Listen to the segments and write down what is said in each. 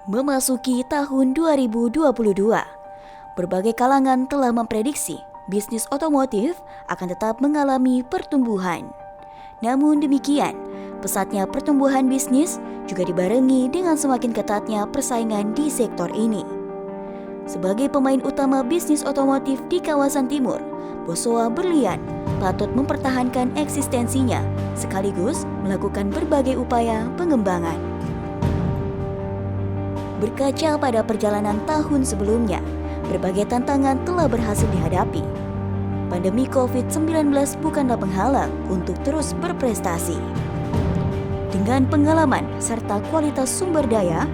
Memasuki tahun 2022, berbagai kalangan telah memprediksi bisnis otomotif akan tetap mengalami pertumbuhan. Namun demikian, pesatnya pertumbuhan bisnis juga dibarengi dengan semakin ketatnya persaingan di sektor ini. Sebagai pemain utama bisnis otomotif di kawasan timur, Bosowa Berlian patut mempertahankan eksistensinya sekaligus melakukan berbagai upaya pengembangan. Berkaca pada perjalanan tahun sebelumnya, berbagai tantangan telah berhasil dihadapi. Pandemi COVID-19 bukanlah penghalang untuk terus berprestasi. Dengan pengalaman serta kualitas sumber daya,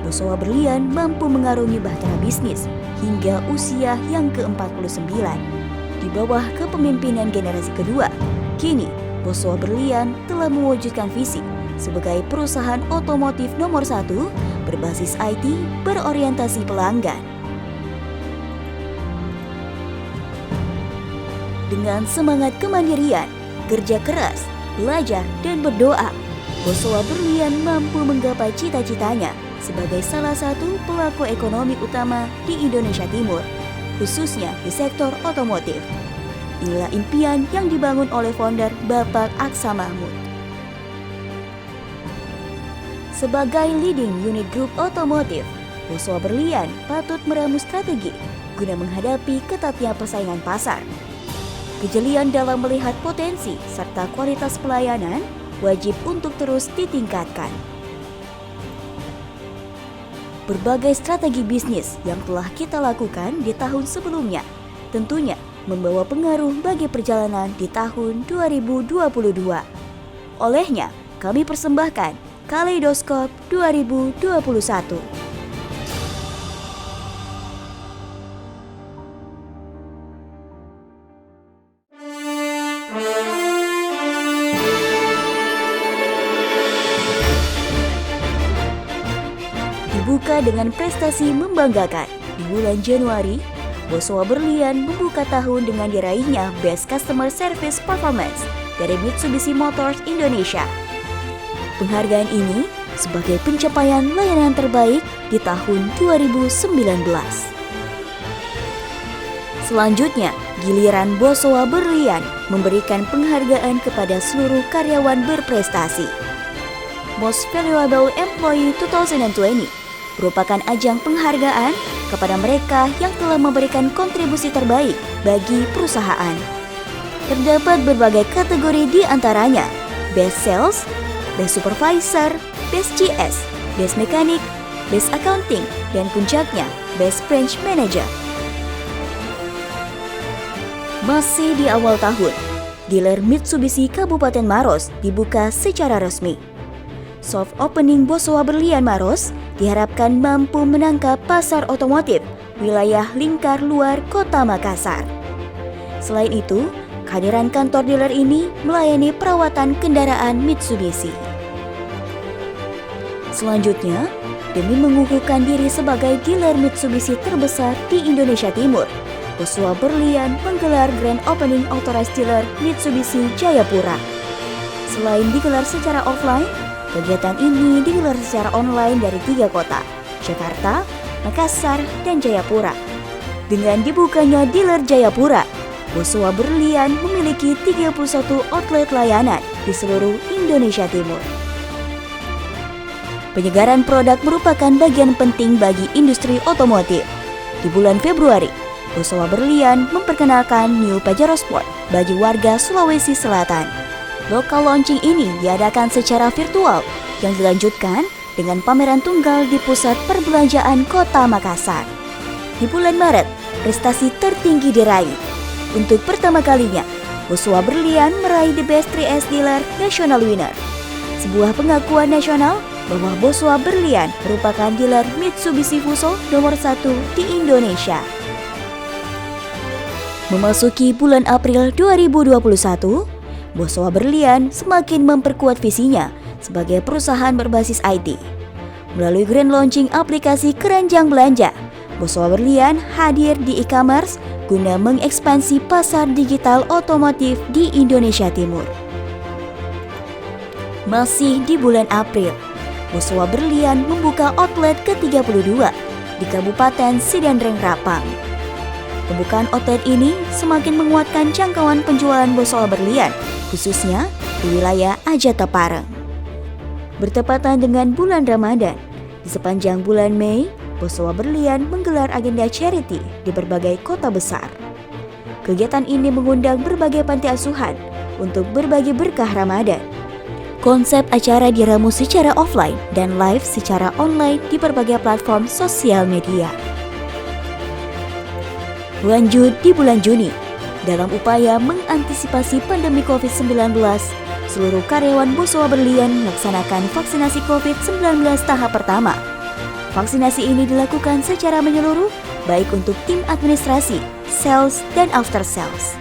Bosowa Berlian mampu mengarungi bahtera bisnis hingga usia yang ke-49. Di bawah kepemimpinan generasi kedua, kini Bosowa Berlian telah mewujudkan visi sebagai perusahaan otomotif nomor 1 berbasis IT berorientasi pelanggan. Dengan semangat kemandirian, kerja keras, belajar, dan berdoa, Bosowa Berlian mampu menggapai cita-citanya sebagai salah satu pelaku ekonomi utama di Indonesia Timur, khususnya di sektor otomotif. Inilah impian yang dibangun oleh founder Bapak Aksa Mahmud. Sebagai leading unit group otomotif, Bosowa Berlian patut meramu strategi guna menghadapi ketatnya persaingan pasar. Kejelian dalam melihat potensi serta kualitas pelayanan wajib untuk terus ditingkatkan. Berbagai strategi bisnis yang telah kita lakukan di tahun sebelumnya tentunya membawa pengaruh bagi perjalanan di tahun 2022. Olehnya, kami persembahkan Kaleidoskop 2021. Dibuka dengan prestasi membanggakan. Di bulan Januari, Bosowa Berlian membuka tahun dengan diraihnya Best Customer Service Performance dari Mitsubishi Motors Indonesia. Penghargaan ini sebagai pencapaian layanan terbaik di tahun 2019. Selanjutnya, giliran Bosowa Berlian memberikan penghargaan kepada seluruh karyawan berprestasi. Most Valuable Employee 2020 merupakan ajang penghargaan kepada mereka yang telah memberikan kontribusi terbaik bagi perusahaan. Terdapat berbagai kategori di antaranya Best Sales, Best Supervisor, Best GS, Best Mechanic, Best Accounting, dan puncaknya Best Branch Manager. Masih di awal tahun, dealer Mitsubishi Kabupaten Maros dibuka secara resmi. Soft opening Bosowa Berlian Maros diharapkan mampu menangkap pasar otomotif wilayah lingkar luar Kota Makassar. Selain itu, kehadiran kantor dealer ini melayani perawatan kendaraan Mitsubishi. Selanjutnya, demi mengukuhkan diri sebagai dealer Mitsubishi terbesar di Indonesia Timur, Bosowa Berlian menggelar Grand Opening Authorized Dealer Mitsubishi Jayapura. Selain digelar secara offline, kegiatan ini digelar secara online dari 3 kota, Jakarta, Makassar, dan Jayapura. Dengan dibukanya dealer Jayapura, Bosowa Berlian memiliki 31 outlet layanan di seluruh Indonesia Timur. Penyegaran produk merupakan bagian penting bagi industri otomotif. Di bulan Februari, Bosowa Berlian memperkenalkan New Pajero Sport bagi warga Sulawesi Selatan. Local launching ini diadakan secara virtual yang dilanjutkan dengan pameran tunggal di pusat perbelanjaan Kota Makassar. Di bulan Maret, prestasi tertinggi diraih. Untuk pertama kalinya, Bosowa Berlian meraih The Best 3S Dealer National Winner, sebuah pengakuan nasional bahwa Bosowa Berlian merupakan dealer Mitsubishi Fuso nomor 1 di Indonesia. Memasuki bulan April 2021, Bosowa Berlian semakin memperkuat visinya sebagai perusahaan berbasis IT. Melalui grand launching aplikasi keranjang belanja, Bosowa Berlian hadir di e-commerce guna mengekspansi pasar digital otomotif di Indonesia Timur. Masih di bulan April, Bosowa Berlian membuka outlet ke-32 di Kabupaten Sidandreng Rapang. Pembukaan outlet ini semakin menguatkan jangkauan penjualan Bosowa Berlian, khususnya di wilayah Ajata Pareng. Bertepatan dengan bulan Ramadan, di sepanjang bulan Mei, Bosowa Berlian menggelar agenda charity di berbagai kota besar. Kegiatan ini mengundang berbagai panti asuhan untuk berbagi berkah Ramadan. Konsep acara diramu secara offline dan live secara online di berbagai platform sosial media. Lanjut di bulan Juni, dalam upaya mengantisipasi pandemi COVID-19, seluruh karyawan Bosowa Berlian melaksanakan vaksinasi COVID-19 tahap pertama. Vaksinasi ini dilakukan secara menyeluruh, baik untuk tim administrasi, sales, dan after sales.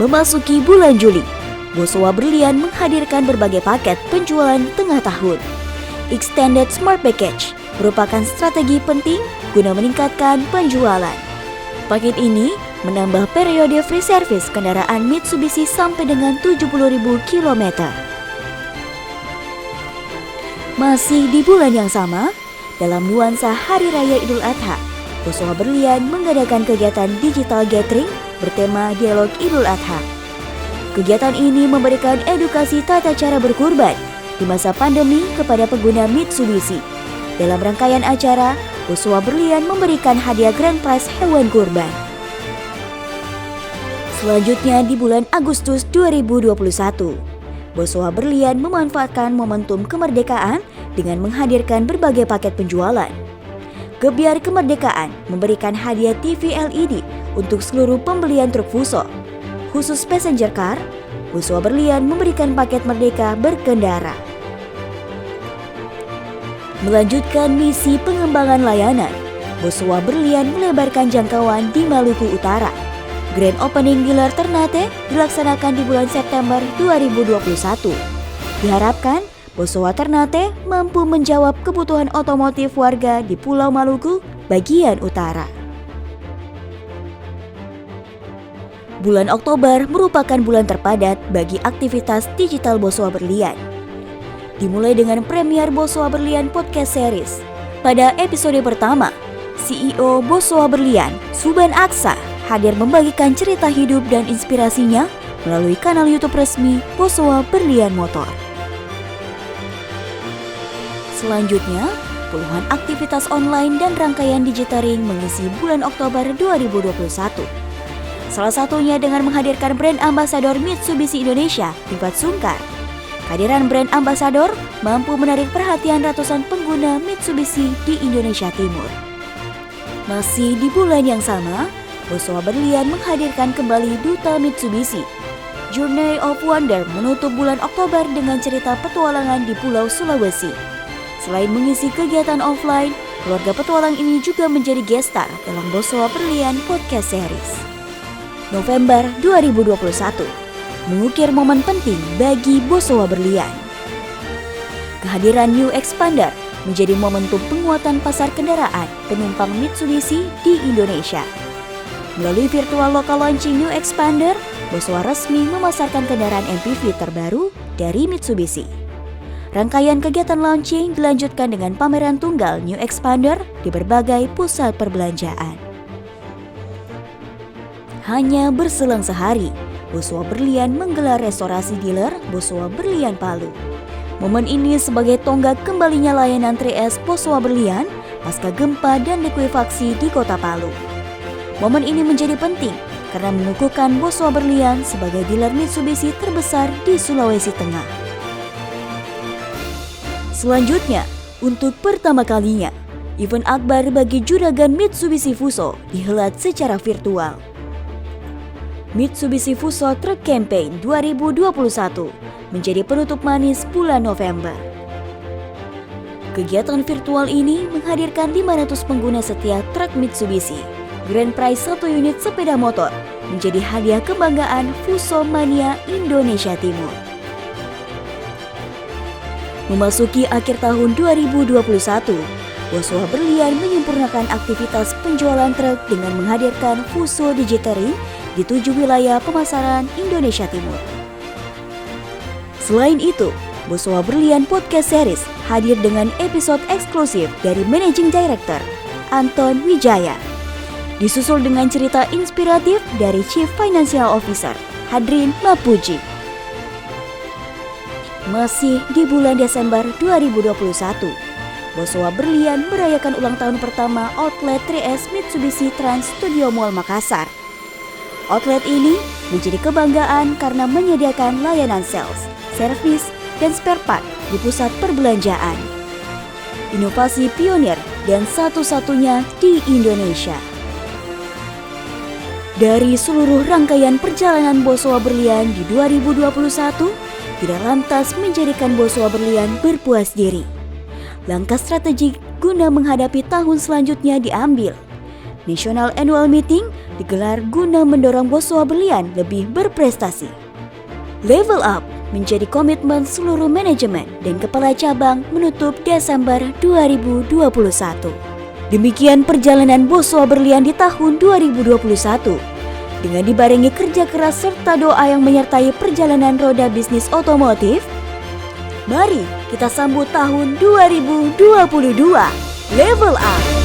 Memasuki bulan Juli, Bosowa Berlian menghadirkan berbagai paket penjualan tengah tahun. Extended Smart Package merupakan strategi penting guna meningkatkan penjualan. Paket ini menambah periode free service kendaraan Mitsubishi sampai dengan 70.000 km. Masih di bulan yang sama, dalam nuansa Hari Raya Idul Adha, Bosowa Berlian mengadakan kegiatan digital gathering bertema Dialog Idul Adha. Kegiatan ini memberikan edukasi tata cara berkurban di masa pandemi kepada pengguna Mitsubishi. Dalam rangkaian acara, Bosowa Berlian memberikan hadiah grand prize hewan kurban. Selanjutnya di bulan Agustus 2021, Bosowa Berlian memanfaatkan momentum kemerdekaan dengan menghadirkan berbagai paket penjualan. Gebyar Kemerdekaan memberikan hadiah TV LED untuk seluruh pembelian truk Fuso. Khusus passenger car, Bosowa Berlian memberikan paket Merdeka berkendara. Melanjutkan misi pengembangan layanan, Bosowa Berlian melebarkan jangkauan di Maluku Utara. Grand Opening Dealer Ternate dilaksanakan di bulan September 2021. Diharapkan Bosowa Ternate mampu menjawab kebutuhan otomotif warga di Pulau Maluku bagian utara. Bulan Oktober merupakan bulan terpadat bagi aktivitas digital Bosowa Berlian. Dimulai dengan premier Bosowa Berlian Podcast Series. Pada episode pertama, CEO Bosowa Berlian, Suban Aksa, hadir membagikan cerita hidup dan inspirasinya melalui kanal YouTube resmi Bosowa Berlian Motor. Selanjutnya, puluhan aktivitas online dan rangkaian digitering mengisi bulan Oktober 2021. Salah satunya dengan menghadirkan brand ambasador Mitsubishi Indonesia, Rifat Sungkar. Kehadiran brand ambasador mampu menarik perhatian ratusan pengguna Mitsubishi di Indonesia Timur. Masih di bulan yang sama, Bosowa Berlian menghadirkan kembali Duta Mitsubishi. Journey of Wonder menutup bulan Oktober dengan cerita petualangan di Pulau Sulawesi. Selain mengisi kegiatan offline, keluarga petualang ini juga menjadi guest star dalam Bosowa Berlian Podcast Series. November 2021, mengukir momen penting bagi Bosowa Berlian. Kehadiran New Expander menjadi momentum penguatan pasar kendaraan penumpang Mitsubishi di Indonesia. Melalui virtual local launching New Expander, Bosowa resmi memasarkan kendaraan MPV terbaru dari Mitsubishi. Rangkaian kegiatan launching dilanjutkan dengan pameran tunggal New Expander di berbagai pusat perbelanjaan. Hanya berselang sehari, Bosowa Berlian menggelar restorasi dealer Bosowa Berlian Palu. Momen ini sebagai tonggak kembalinya layanan 3S Bosowa Berlian pasca gempa dan likuifaksi di Kota Palu. Momen ini menjadi penting karena mengukuhkan Bosowa Berlian sebagai dealer Mitsubishi terbesar di Sulawesi Tengah. Selanjutnya, untuk pertama kalinya, event akbar bagi juragan Mitsubishi Fuso dihelat secara virtual. Mitsubishi Fuso Truck Campaign 2021 menjadi penutup manis bulan November. Kegiatan virtual ini menghadirkan 500 pengguna setia truk Mitsubishi. Grand prize 1 unit sepeda motor menjadi hadiah kebanggaan Fuso Mania Indonesia Timur. Memasuki akhir tahun 2021, Bosowa Berlian menyempurnakan aktivitas penjualan truk dengan menghadirkan Fuso Digitering di 7 wilayah pemasaran Indonesia Timur. Selain itu, Bosowa Berlian Podcast Series hadir dengan episode eksklusif dari Managing Director Anton Wijaya. Disusul dengan cerita inspiratif dari Chief Financial Officer Hadrin Mapuji. Masih di bulan Desember 2021, Bosowa Berlian merayakan ulang tahun pertama outlet 3S Mitsubishi Trans Studio Mall Makassar. Outlet ini menjadi kebanggaan karena menyediakan layanan sales, servis, dan spare part di pusat perbelanjaan. Inovasi pionir dan satu-satunya di Indonesia. Dari seluruh rangkaian perjalanan Bosowa Berlian di 2021, tidak lantas menjadikan Bosowa Berlian berpuas diri. Langkah strategik guna menghadapi tahun selanjutnya diambil. National Annual Meeting digelar guna mendorong Bosowa Berlian lebih berprestasi. Level Up menjadi komitmen seluruh manajemen dan kepala cabang menutup Desember 2021. Demikian perjalanan Bosowa Berlian di tahun 2021. Dengan dibarengi kerja keras serta doa yang menyertai perjalanan roda bisnis otomotif, mari kita sambut tahun 2022. Level Up!